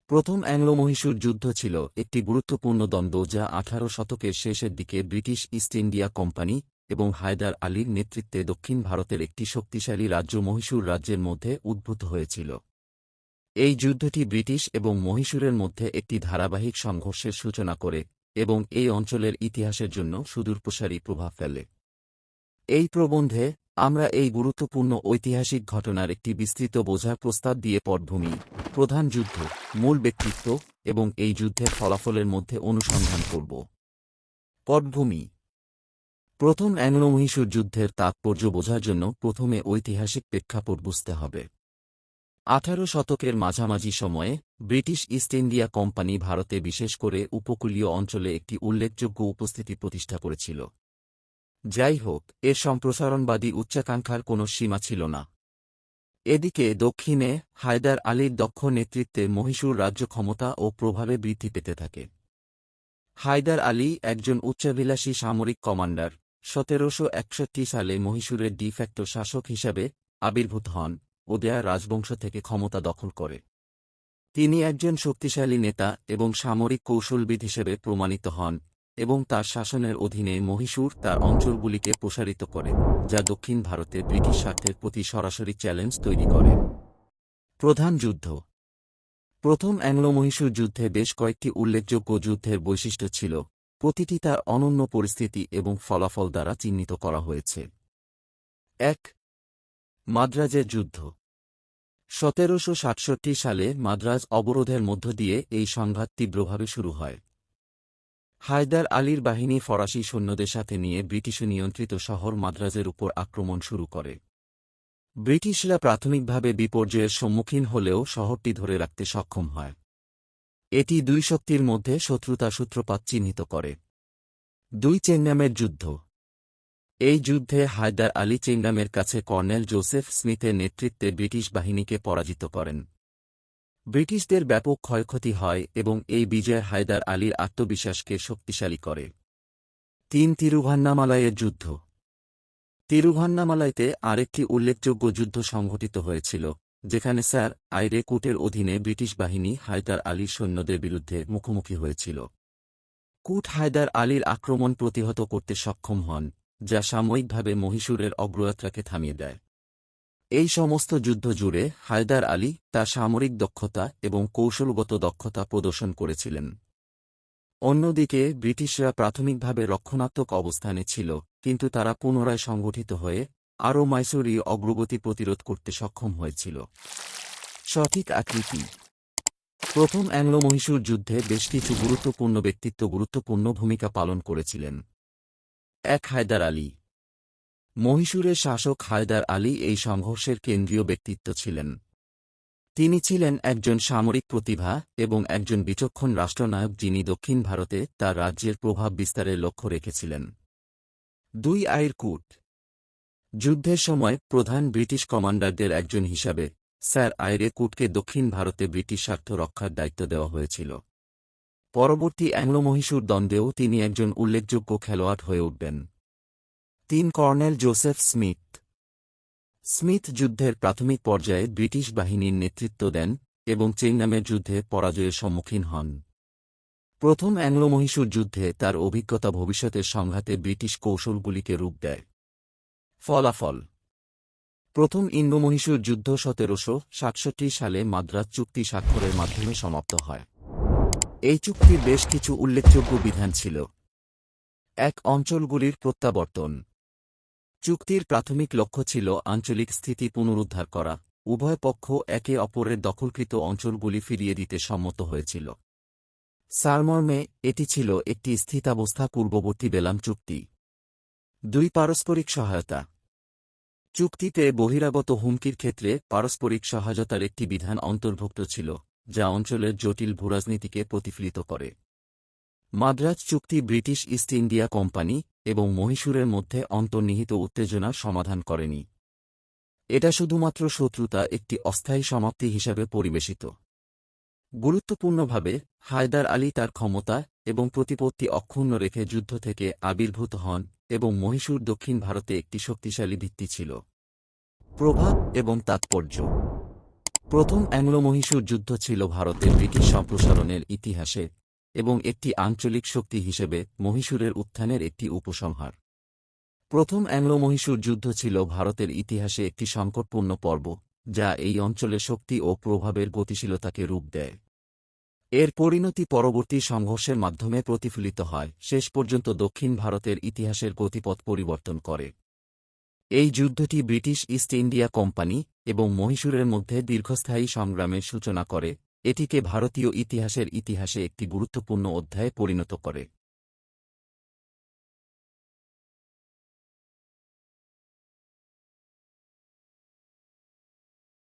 প্রথম অ্যাংলো-মহীশূর যুদ্ধ ছিল একটি গুরুত্বপূর্ণ দ্বন্দ্ব যা 18 শতকের শেষের দিকে ব্রিটিশ ইস্ট ইন্ডিয়া কোম্পানি এবং হায়দার আলীর নেতৃত্বে দক্ষিণ ভারতের একটি শক্তিশালী রাজ্য মহীশূর রাজ্যের মধ্যে উদ্ভূত হয়েছিল। এই যুদ্ধটি ব্রিটিশ এবং মহীশূরের মধ্যে একটি ধারাবাহিক সংঘর্ষের সূচনা করে এবং এই অঞ্চলের ইতিহাসের জন্য সুদূরপ্রসারী প্রভাব ফেলে। এই প্রবন্ধে আমরা এই গুরুত্বপূর্ণ ঐতিহাসিক ঘটনার একটি বিস্তৃত বোঝার প্রস্তাব দিয়ে পটভূমি, প্রধান যুদ্ধ, মূল ব্যক্তিত্ব এবং এই যুদ্ধের ফলাফলের মধ্যে অনুসন্ধান করব। পটভূমি। প্রথম অ্যাংলো-মহীশূর যুদ্ধের তাৎপর্য বোঝার জন্য প্রথমে ঐতিহাসিক প্রেক্ষাপট বুঝতে হবে। 18 শতকের মাঝামাঝি সময়ে ব্রিটিশ ইস্ট ইন্ডিয়া কোম্পানি ভারতে বিশেষ করে উপকূলীয় অঞ্চলে একটি উল্লেখযোগ্য উপস্থিতি প্রতিষ্ঠা করেছিল। যাই হোক, এর সম্প্রসারণবাদী উচ্চাকাঙ্ক্ষার কোনো সীমা ছিল না। এদিকে দক্ষিণে হায়দার আলীর দক্ষ নেতৃত্বে মহীশূর রাজ্য ক্ষমতা ও প্রভাবে বৃদ্ধি পেতে থাকে। হায়দার আলী একজন উচ্চাভিলাষী সামরিক কমান্ডার 1761 সালে মহীশূরের ডি ফ্যাক্টো শাসক হিসাবে আবির্ভূত হন ও দেয়া রাজবংশ থেকে ক্ষমতা দখল করে। তিনি একজন শক্তিশালী নেতা এবং সামরিক কৌশলবিদ হিসেবে প্রমাণিত হন এবং তার শাসনের অধীনে মহীশূর তার অঞ্চলগুলিকে প্রসারিত করে, যা দক্ষিণ ভারতে ব্রিটিশ স্বার্থের প্রতি সরাসরি চ্যালেঞ্জ তৈরি করে। প্রধান যুদ্ধ। প্রথম অ্যাংলো-মহীশূর যুদ্ধে বেশ কয়েকটি উল্লেখযোগ্য যুদ্ধের বৈশিষ্ট্য ছিল, প্রতিটি তার অনন্য পরিস্থিতি এবং ফলাফল দ্বারা চিহ্নিত করা হয়েছে। 1. মাদ্রাজের যুদ্ধ। 1767 সালে মাদ্রাজ অবরোধের মধ্য দিয়ে এই সংঘাত তীব্রভাবে শুরু হয়। হায়দার আলীর বাহিনী ফরাসি সৈন্যদের সাথে নিয়ে ব্রিটিশ নিয়ন্ত্রিত শহর মাদ্রাজের উপর আক্রমণ শুরু করে। ব্রিটিশরা প্রাথমিকভাবে বিপর্যয়ের সম্মুখীন হলেও শহরটি ধরে রাখতে সক্ষম হয়। এটি দুই শক্তির মধ্যে শত্রুতা সূত্রপাত চিহ্নিত করে। 2. চেংনামের যুদ্ধ। এই যুদ্ধে হায়দার আলী চেংনামের কাছে কর্নেল জোসেফ স্মিথের নেতৃত্বে ব্রিটিশ বাহিনীকে পরাজিত করেন। ব্রিটিশদের ব্যাপক ক্ষয়ক্ষতি হয় এবং এই বিজয় হায়দার আলীর আত্মবিশ্বাসকে শক্তিশালী করে। 3. তিরুভান্নামালাইয়ের যুদ্ধ। তিরুভান্নামালাইতে আরেকটি উল্লেখযোগ্য যুদ্ধ সংঘটিত হয়েছিল, যেখানে স্যার আইরে কুটের অধীনে ব্রিটিশ বাহিনী হায়দার আলীর সৈন্যদের বিরুদ্ধে মুখোমুখি হয়েছিল। কুট হায়দার আলীর আক্রমণ প্রতিহত করতে সক্ষম হন, যা সাময়িকভাবে মহীশূরের অগ্রযাত্রাকে থামিয়ে দেয়। এই সমস্ত যুদ্ধ জুড়ে হায়দার আলী তার সামরিক দক্ষতা এবং কৌশলগত দক্ষতা প্রদর্শন করেছিলেন। অন্যদিকে ব্রিটিশরা প্রাথমিকভাবে রক্ষণাত্মক অবস্থানে ছিল, কিন্তু তারা পুনরায় সংগঠিত হয়ে আরও মাইসোরীয় অগ্রগতি প্রতিরোধ করতে সক্ষম হয়েছিল। সঠিক আকৃতি। প্রথম অ্যাংলো-মহীশূর যুদ্ধে বেশ কিছু গুরুত্বপূর্ণ ব্যক্তিত্ব গুরুত্বপূর্ণ ভূমিকা পালন করেছিলেন। 1. হায়দার আলী। মহীশূরের শাসক হায়দার আলী এই সংঘর্ষের কেন্দ্রীয় ব্যক্তিত্ব ছিলেন। তিনি ছিলেন একজন সামরিক প্রতিভা এবং একজন বিচক্ষণ রাষ্ট্রনায়ক যিনি দক্ষিণ ভারতে তার রাজ্যের প্রভাব বিস্তারের লক্ষ্য রেখেছিলেন। 2. আইর কুট। যুদ্ধের সময় প্রধান ব্রিটিশ কমান্ডারদের একজন হিসাবে স্যার আইরে কুটকে দক্ষিণ ভারতে ব্রিটিশ স্বার্থ রক্ষার দায়িত্ব দেওয়া হয়েছিল। পরবর্তী অ্যাংলো-মহীশূর দ্বন্দ্বেও তিনি একজন উল্লেখযোগ্য খেলোয়াড় হয়ে উঠবেন। 3. Colonel Joseph Smith. স্মিথ যুদ্ধের প্রাথমিক পর্যায়ে ব্রিটিশ বাহিনীর নেতৃত্ব দেন এবং চেংনামের যুদ্ধে পরাজয়ের সম্মুখীন হন। প্রথম অ্যাংলো-মহীশূর যুদ্ধে তার অভিজ্ঞতা ভবিষ্যতের সংঘাতে ব্রিটিশ কৌশলগুলিকে রূপ দেয়। ফলাফল। প্রথম ইন্দো-মহীশূর যুদ্ধ 1767 সালে মাদ্রাজ চুক্তি স্বাক্ষরের মাধ্যমে সমাপ্ত হয়। এই চুক্তির বেশ কিছু উল্লেখযোগ্য বিধান ছিল। 1. অঞ্চলগুলির প্রত্যাবর্তন। চুক্তির প্রাথমিক লক্ষ্য ছিল আঞ্চলিক স্থিতি পুনরুদ্ধার করা। উভয় পক্ষ একে অপরের দখলকৃত অঞ্চলগুলি ফিরিয়ে দিতে সম্মত হয়েছিল। সারমর্মে এটি ছিল একটি স্থিতাবস্থা পূর্ববর্তী বেলাম চুক্তি। 2. পারস্পরিক সহায়তা। চুক্তিতে বহিরাগত হুমকির ক্ষেত্রে পারস্পরিক সহায়তার একটি বিধান অন্তর্ভুক্ত ছিল, যা অঞ্চলের জটিল ভূরাজনীতিকে প্রতিফলিত করে। মাদ্রাজ চুক্তি ব্রিটিশ ইস্ট ইন্ডিয়া কোম্পানি এবং মহীশূরের মধ্যে অন্তর্নিহিত উত্তেজনার সমাধান করেনি। এটা শুধুমাত্র শত্রুতা একটি অস্থায়ী সমাপ্তি হিসাবে পরিবেশিত। গুরুত্বপূর্ণভাবে হায়দার আলী তার ক্ষমতা এবং প্রতিপত্তি অক্ষুণ্ণ রেখে যুদ্ধ থেকে আবির্ভূত হন এবং মহীশূর দক্ষিণ ভারতে একটি শক্তিশালী ভিত্তি ছিল। প্রভাব এবং তাৎপর্য। প্রথম অ্যাংলো-মহীশূর যুদ্ধ ছিল ভারতের ব্রিটিশ সম্প্রসারণের ইতিহাসে এবং একটি আঞ্চলিক শক্তি হিসেবে মহীশূরের উত্থানের একটি উপসংহার। প্রথম অ্যাংলো-মহীশূর যুদ্ধ ছিল ভারতের ইতিহাসে একটি সংকটপূর্ণ পর্ব, যা এই অঞ্চলে শক্তি ও প্রভাবের গতিশীলতাকে রূপ দেয়। এর পরিণতি পরবর্তী সংঘর্ষের মাধ্যমে প্রতিফলিত হয়, শেষ পর্যন্ত দক্ষিণ ভারতের ইতিহাসের গতিপথ পরিবর্তন করে। এই যুদ্ধটি ব্রিটিশ ইস্ট ইন্ডিয়া কোম্পানি এবং মহীশূরের মধ্যে দীর্ঘস্থায়ী সংগ্রামের সূচনা করে, এটিকে ভারতীয় ইতিহাসের ইতিহাসে একটি গুরুত্বপূর্ণ অধ্যায়ে পরিণত করে।